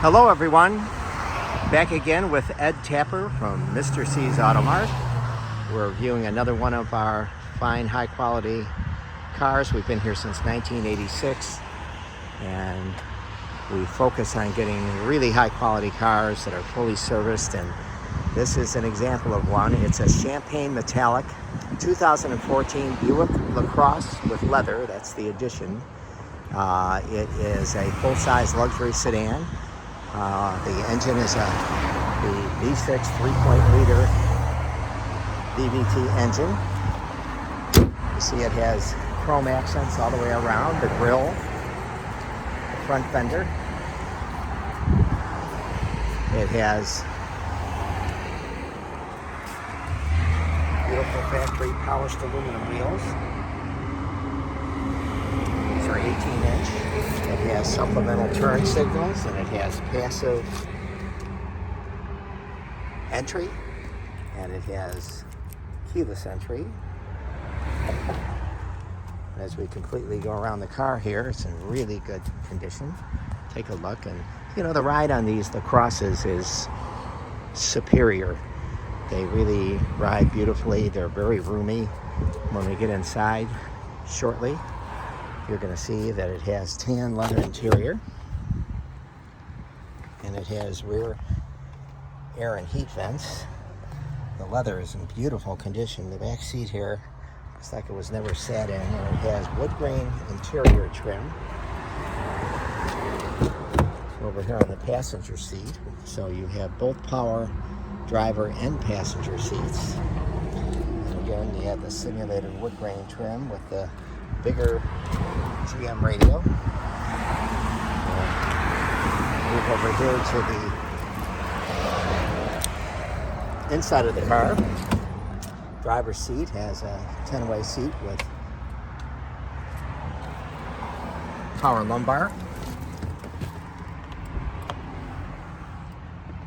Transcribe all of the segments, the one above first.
Hello everyone, back again with Ed Tapper from Mr. C's Auto Mart. We're reviewing another one of our fine high quality cars. We've been here since 1986 and we focus on getting really high quality cars that are fully serviced, and this is an example of one. It's a champagne metallic 2014 Buick Lacrosse with leather. That's the addition. It is a full-size luxury sedan. The engine is the V6 3.liter VVT engine. You see it has chrome accents all the way around, the grille, the front fender. It has beautiful factory polished aluminum wheels. These are 18-inch. It has supplemental turn signals, and it has passive entry, and it has keyless entry. As we completely go around the car here, it's in really good condition. Take a look, and you know, the ride on these Lacrosses is superior. They really ride beautifully. They're very roomy. When we get inside shortly, you're going to see that it has tan leather interior, and it has rear air and heat vents. The leather is in beautiful condition. The back seat here looks like it was never sat in, and it has woodgrain interior trim. Over here on the passenger seat, so you have both power driver and passenger seats. And again, you have the simulated woodgrain trim with the bigger GM radio. Move over here to the inside of the car. Driver's seat has a 10-way seat with power lumbar.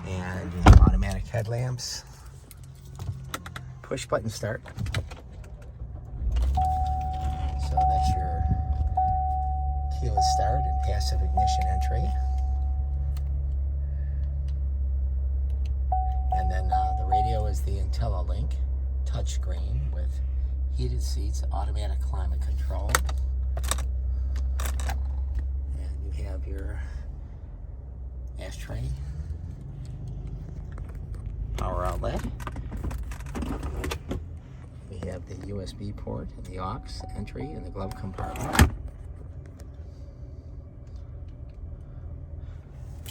And you have automatic headlamps, push button start. So that's your keyless start and passive ignition entry. And then the radio is the IntelliLink touchscreen with heated seats, automatic climate control. And you have your ashtray, power outlet. We have the USB port and the aux entry in the glove compartment.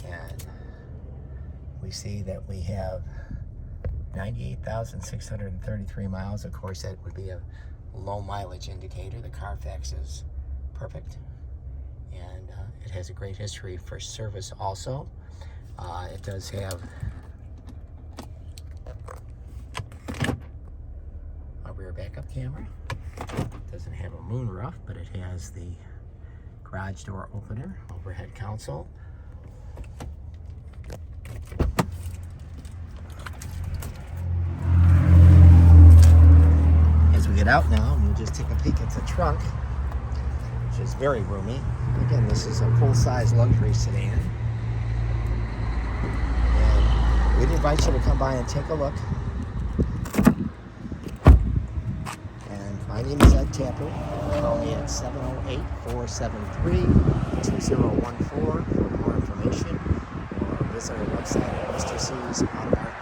And we see that we have 98,633 miles. Of course, that would be a low mileage indicator. The Carfax is perfect. And it has a great history for service also. It does have rear backup camera. It doesn't have a moonroof, but it has the garage door opener, overhead console. As we get out now, we'll just take a peek at the trunk, which is very roomy. Again, this is a full-size luxury sedan. And we'd invite you to come by and take a look. My name is Ed Tapper. Call me at 708-473-2014 for more information, or visit our website at Mr. C's Auto Mart.